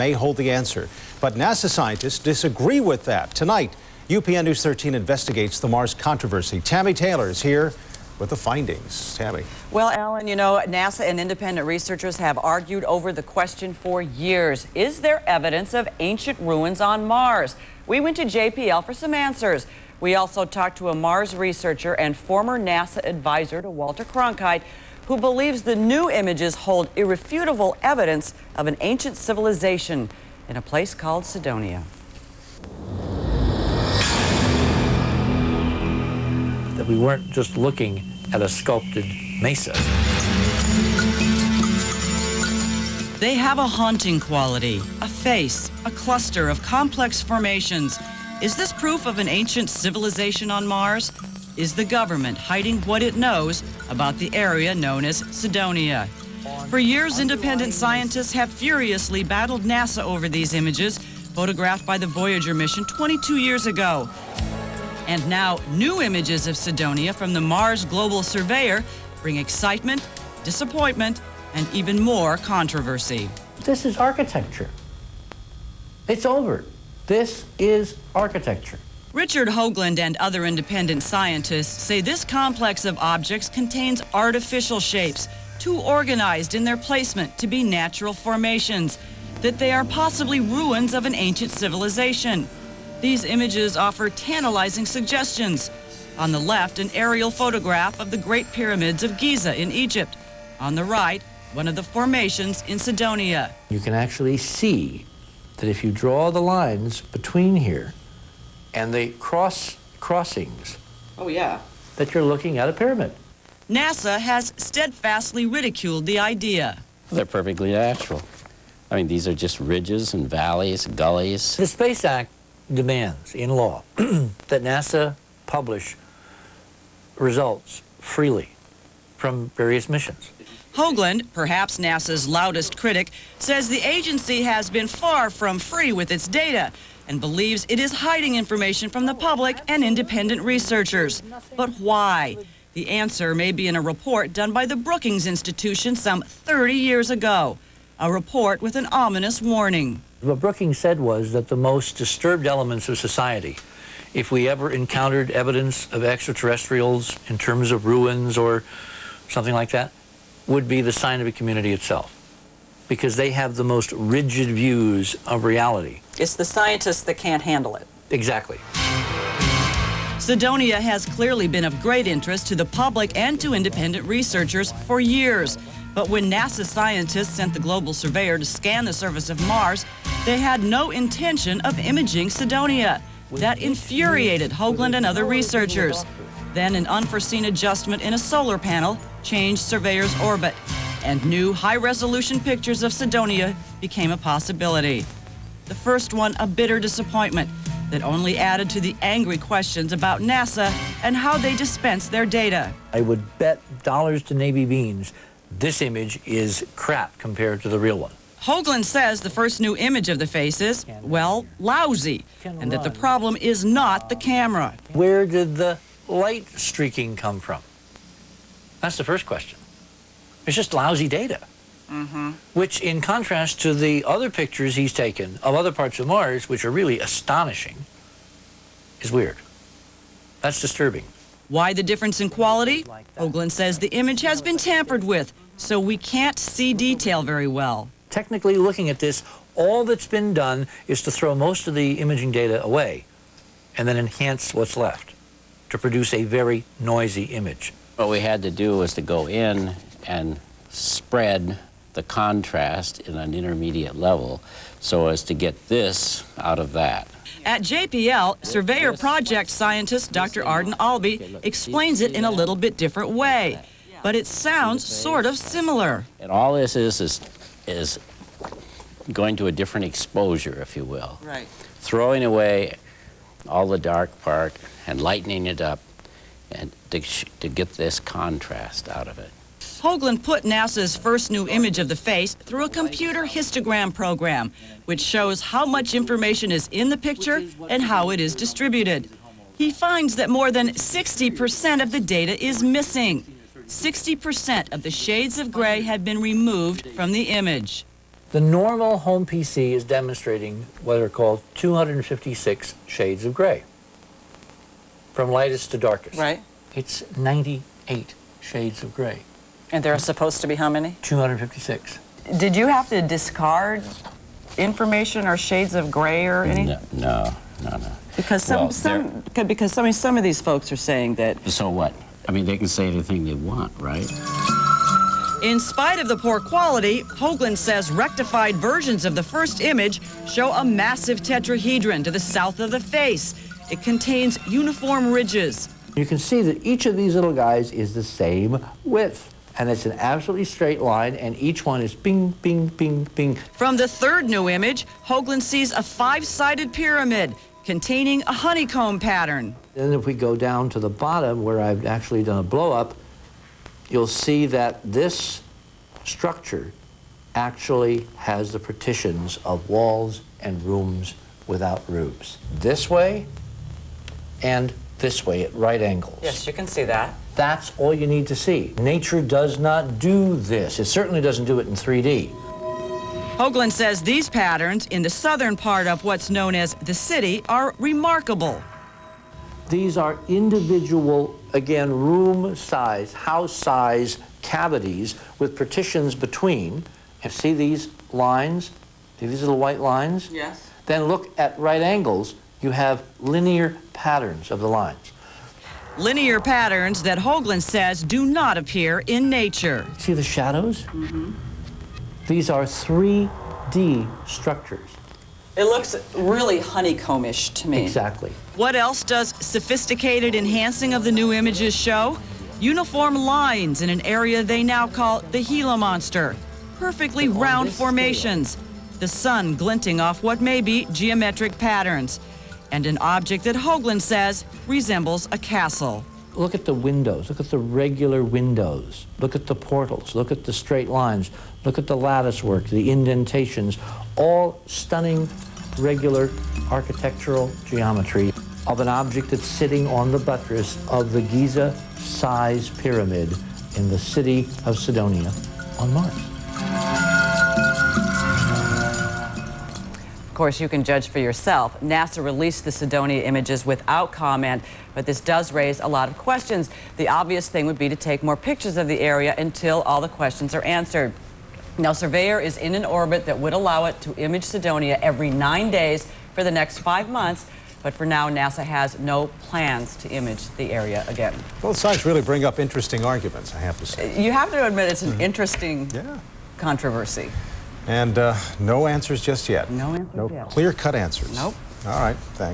may hold the answer. But NASA scientists disagree with that. Tonight, UPN News 13 investigates the Mars controversy. Tammy Taylor is here with the findings. Tammy. Well, Alan, you know, NASA and independent researchers have argued over the question for years. Is there evidence of ancient ruins on Mars? We went to JPL for some answers. We also talked to a Mars researcher and former NASA advisor to Walter Cronkite, who believes the new images hold irrefutable evidence of an ancient civilization in a place called Cydonia. That we weren't just looking at a sculpted mesa. They have a haunting quality, a face, a cluster of complex formations. Is this proof of an ancient civilization on Mars? Is the government hiding what it knows about the area known as Cydonia? For years, independent scientists have furiously battled NASA over these images, photographed by the Voyager mission 22 years ago. And now, new images of Cydonia from the Mars Global Surveyor bring excitement, disappointment, and even more controversy. This is architecture. It's over. This is architecture. Richard Hoagland and other independent scientists say this complex of objects contains artificial shapes, too organized in their placement to be natural formations, that they are possibly ruins of an ancient civilization. These images offer tantalizing suggestions. On the left, an aerial photograph of the Great Pyramids of Giza in Egypt. On the right, one of the formations in Cydonia. You can actually see that if you draw the lines between here and the crossings, oh yeah, that you're looking at a pyramid. NASA has steadfastly ridiculed the idea. They're perfectly natural. I mean, these are just ridges and valleys, gullies. The Space Act demands in law that NASA publish results freely from various missions. Hoagland, perhaps NASA's loudest critic, says the agency has been far from free with its data and believes it is hiding information from the public and independent researchers. But why? The answer may be in a report done by the Brookings Institution some 30 years ago, a report with an ominous warning. What Brookings said was that the most disturbed elements of society, if we ever encountered evidence of extraterrestrials in terms of ruins or something like that, would be the scientific community itself, because they have the most rigid views of reality. It's the scientists that can't handle it. Exactly. Cydonia has clearly been of great interest to the public and to independent researchers for years. But when NASA scientists sent the Global Surveyor to scan the surface of Mars, they had no intention of imaging Cydonia. That infuriated Hoagland and other researchers. Then an unforeseen adjustment in a solar panel changed Surveyor's orbit, and new high-resolution pictures of Cydonia became a possibility. The first one a bitter disappointment that only added to the angry questions about NASA and how they dispense their data. I would bet dollars to Navy beans this image is crap compared to the real one. Hoagland says the first new image of the face is, well, lousy, and that the problem is not the camera. Where did the light streaking come from? That's the first question. It's just lousy data. Which, in contrast to the other pictures he's taken of other parts of Mars, which are really astonishing, is weird. That's disturbing. Why the difference in quality? Hoagland says the image has been tampered with, so we can't see detail very well. Technically, looking at this, all that's been done is to throw most of the imaging data away and then enhance what's left to produce a very noisy image. What we had to do was to go in and spread the contrast in an intermediate level so as to get this out of that. At JPL, Surveyor Project scientist Dr. Arden Albee explains it in a little bit different way, but it sounds sort of similar. And all this is going to a different exposure, if you will. Right. Throwing away all the dark part and lightening it up and to get this contrast out of it. Hoagland put NASA's first new image of the face through a computer histogram program, which shows how much information is in the picture and how it is distributed. He finds that more than 60% of the data is missing. 60% of the shades of gray had been removed from the image. The normal home PC is demonstrating what are called 256 shades of gray, from lightest to darkest. Right. It's 98 shades of gray. And there are supposed to be how many? 256. Did you have to discard information or shades of gray or anything? No. Because some of these folks are saying that. So what? I mean, they can say anything they want, right? In spite of the poor quality, Hoagland says rectified versions of the first image show a massive tetrahedron to the south of the face. It contains uniform ridges. You can see that each of these little guys is the same width. And it's an absolutely straight line, and each one is bing, bing, bing, bing. From the third new image, Hoagland sees a five-sided pyramid containing a honeycomb pattern. Then if we go down to the bottom where I've actually done a blow-up, you'll see that this structure actually has the partitions of walls and rooms without roofs. This way and this way at right angles. Yes, you can see that. That's all you need to see. Nature does not do this. It certainly doesn't do it in 3D. Hoagland says these patterns in the southern part of what's known as the city are remarkable. These are individual, again, room size, house size cavities with partitions between. You see these lines? See these little white lines? Yes. Then look at right angles. You have linear patterns of the lines. Linear patterns that Hoagland says do not appear in nature. See the shadows? Mm-hmm. These are 3D structures. It looks really honeycombish to me. Exactly. What else does sophisticated enhancing of the new images show? Uniform lines in an area they now call the Gila Monster. Perfectly round formations. The sun glinting off what may be geometric patterns. And an object that Hoagland says resembles a castle. Look at the windows. Look at the regular windows. Look at the portals. Look at the straight lines. Look at the lattice work, the indentations. All stunning, regular architectural geometry of an object that's sitting on the buttress of the Giza-sized pyramid in the city of Cydonia on Mars. Of course, you can judge for yourself. NASA released the Cydonia images without comment, but this does raise a lot of questions. The obvious thing would be to take more pictures of the area until all the questions are answered. Now, Surveyor is in an orbit that would allow it to image Cydonia every 9 days for the next 5 months, but for now, NASA has no plans to image the area again. Both sides really bring up interesting arguments, I have to say. You have to admit it's an interesting controversy. And no answers just yet. No answers yet. Clear-cut answers. Nope. All right, thanks.